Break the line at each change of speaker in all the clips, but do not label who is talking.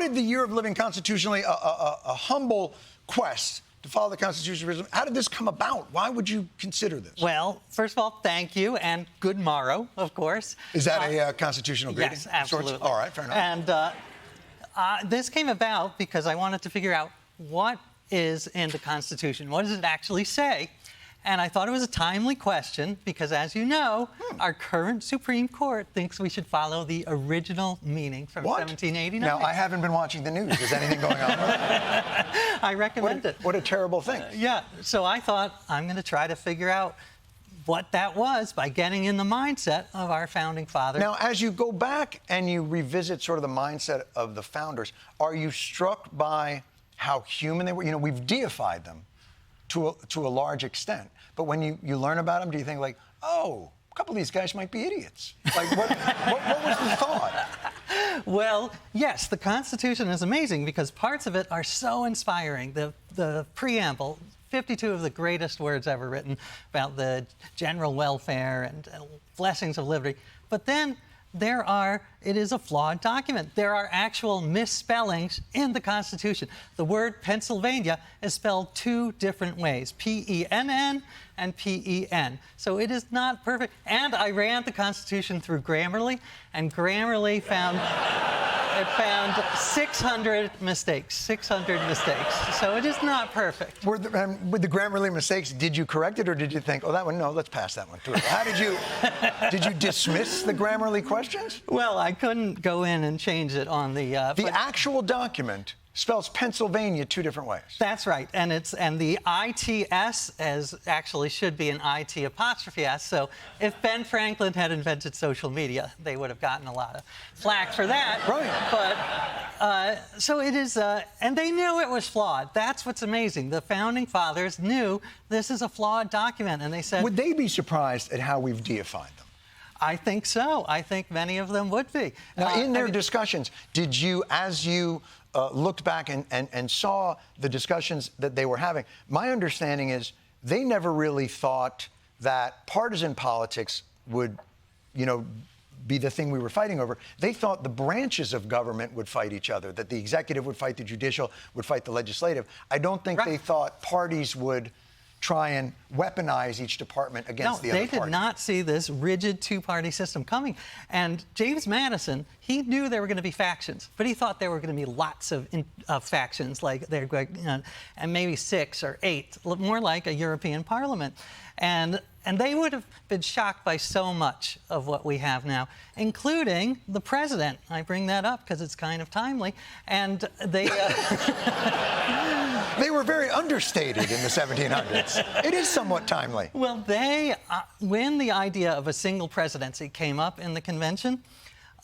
did the year of living constitutionally, a humble quest to follow the Constitution, how did this come about? Why would you consider this?
Well, first of all, thank you, and good morrow, of course.
Is that a constitutional greeting?
Yes, absolutely.
All right, fair enough.
And this came about because I wanted to figure out what is in the Constitution. What does it actually say? And I thought it was a timely question because, as you know, our current Supreme Court thinks we should follow the original meaning from 1789.
Now, I haven't been watching the news. Is anything going on with it?
I recommend it.
What a terrible thing.
Yeah, so I thought I'm going to try to figure out what that was by getting in the mindset of our founding fathers.
Now, as you go back and you revisit sort of the mindset of the founders, are you struck by how human they were? You know, we've deified them to a large extent. But when you learn about them, do you think like, oh, a couple of these guys might be idiots? Like, what was the thought?
Well, yes, the Constitution is amazing because parts of it are so inspiring. The preamble, 52 of the greatest words ever written about the general welfare and blessings of liberty. But then it is a flawed document. There are actual misspellings in the Constitution. The word Pennsylvania is spelled two different ways, P-E-N-N and P-E-N. So it is not perfect. And I ran the Constitution through Grammarly, and Grammarly found 600 mistakes. 600 mistakes. So it is not perfect.
With the Grammarly mistakes, did you correct it, or did you think, oh, that one, no, let's pass that one through? How did you dismiss the Grammarly questions?
Well, I couldn't go in and change it on the...
The actual document spells Pennsylvania two different ways.
That's right, and the ITS actually should be an IT apostrophe S. So if Ben Franklin had invented social media, they would have gotten a lot of flack for that.
Right.
But so it is, and they knew it was flawed. That's what's amazing. The founding fathers knew this is a flawed document, and they said,
would they be surprised at how we've deified them?
I think so. I think many of them would be.
Now, in their discussions, did you, as you looked back and saw the discussions that they were having, my understanding is they never really thought that partisan politics would, be the thing we were fighting over. They thought the branches of government would fight each other, that the executive would fight the judicial, would fight the legislative. I don't think they thought parties would try and weaponize each department against the other party.
No, they did not see this rigid two-party system coming. And James Madison, he knew there were going to be factions, but he thought there were going to be lots of factions, like they're going, and maybe 6 or 8, more like a European Parliament. And they would have been shocked by so much of what we have now, including the president. I bring that up because it's kind of timely. And they...
They were very understated in the 1700s. It is somewhat timely.
Well, when the idea of a single presidency came up in the convention,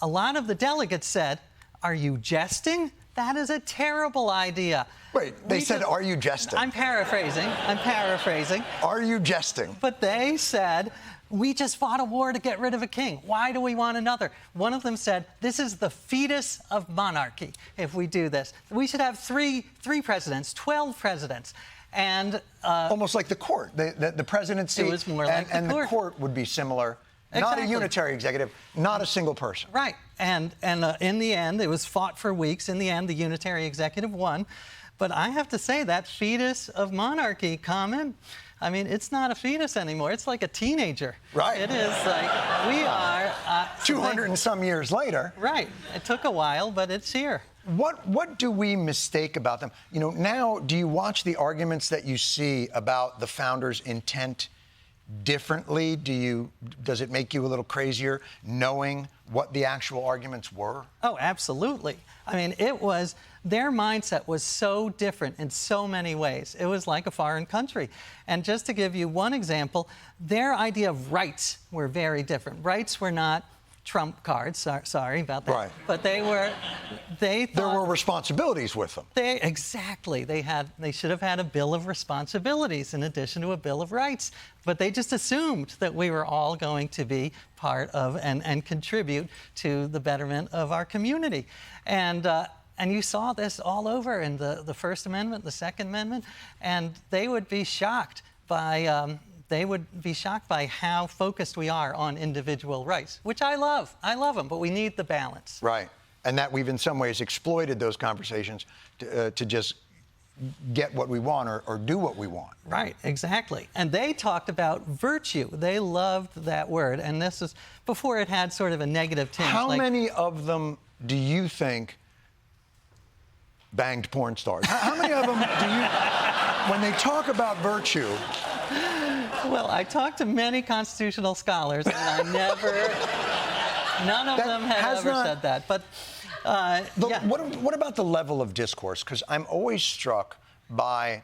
a lot of the delegates said, "Are you jesting? That is a terrible idea."
Wait, they said, "Are you jesting?"
I'm paraphrasing.
Are you jesting?
But they said, "We just fought a war to get rid of a king. Why do we want another?" One of them said, "This is the fetus of monarchy if we do this. We should have three presidents, 12 presidents." And
almost like the court. The presidency
it was more like
the court would be similar. Exactly. Not a unitary executive, not a single person.
Right. And in the end, it was fought for weeks. In the end, the unitary executive won. But I have to say, that fetus of monarchy comment, I mean, it's not a fetus anymore. It's like a teenager.
Right.
It is like we are...
200 and some years later.
Right. It took a while, but it's here.
What do we mistake about them? Now, do you watch the arguments that you see about the founders' intent differently? Does it make you a little crazier knowing what the actual arguments were?
Oh, absolutely. I mean, their mindset was so different in so many ways. It was like a foreign country. And just to give you one example, their idea of rights were very different. Rights were not trump cards. Sorry about that.
Right.
But they thought
there were responsibilities with them.
Exactly. They should have had a Bill of Responsibilities in addition to a Bill of Rights. But they just assumed that we were all going to be part of and contribute to the betterment of our community. And you saw this all over in the First Amendment, the Second Amendment, and they would be shocked by how focused we are on individual rights, which I love. I love them, but we need the balance.
Right. and that we've in some ways exploited those conversations to just get what we want or do what we want.
Right, exactly. And they talked about virtue. They loved that word. And this is before it had sort of a negative tinge.
How many of them do you think banged porn stars? How many of them do you, when they talk about virtue?
Well, I talked to many constitutional scholars, and I never, none of them had ever said that. But yeah.
What about the level of discourse? Because I'm always struck by,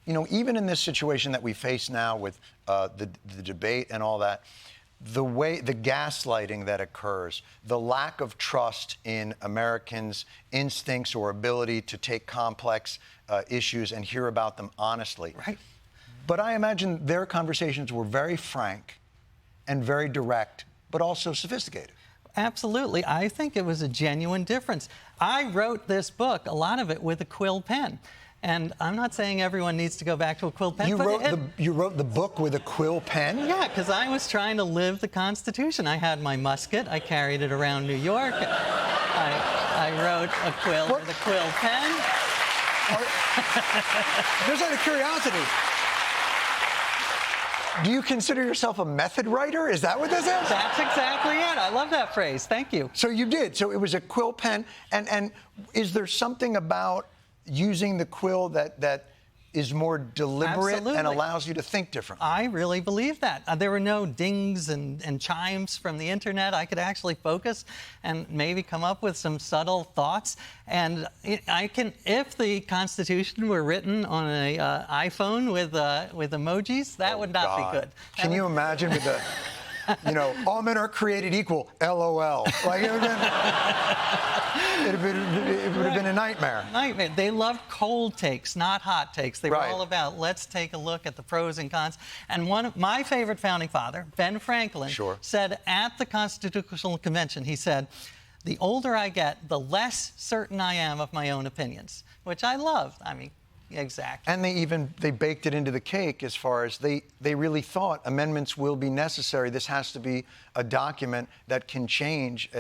you know, even in this situation that we face now with the debate and all that, the gaslighting that occurs, the lack of trust in Americans' instincts or ability to take complex issues and hear about them honestly.
Right.
But I imagine their conversations were very frank and very direct, but also sophisticated.
Absolutely. I think it was a genuine difference. I wrote this book, a lot of it, with a quill pen. And I'm not saying everyone needs to go back to a quill pen.
You wrote the book with a quill pen?
Yeah, because I was trying to live the Constitution. I had my musket. I carried it around New York. I wrote a quill with a quill pen.
Just out of curiosity, do you consider yourself a method writer? Is that what this is?
That's exactly it. I love that phrase. Thank you.
So you did. So it was a quill pen. And is there something about using the quill that is more deliberate
Absolutely.
And allows you to think differently?
I really believe that. There were no dings and chimes from the internet. I could actually focus and maybe come up with some subtle thoughts. And if the Constitution were written on an iPhone with emojis, that would not be good.
Can you imagine with the, you know, all men are created equal, LOL. Like it would have been a nightmare.
Nightmare. They loved cold takes, not hot takes. They were
Right.
all about, let's take a look at the pros and cons. And one of my favorite founding father, Ben Franklin, said at the Constitutional Convention, he said, the older I get, the less certain I am of my own opinions, which I loved. I mean, exactly.
And they baked it into the cake as far as they really thought amendments will be necessary. This has to be a document that can change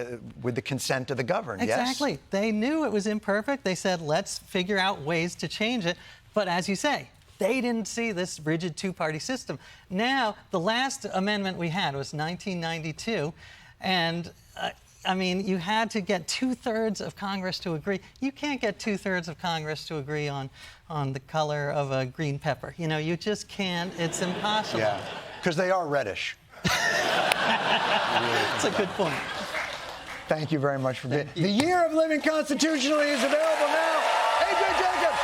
with the consent of the governed.
Exactly.
Yes?
They knew it was imperfect. They said, let's figure out ways to change it. But as you say, they didn't see this rigid two-party system. Now, the last amendment we had was 1992, and I mean, you had to get 2/3 of Congress to agree. You can't get 2/3 of Congress to agree on the color of a green pepper. You know, you just can't. It's impossible.
Yeah, because they are reddish.
That's a good point.
Thank you very much for being. The Year of Living Constitutionally is available now. A.J. Jacobs.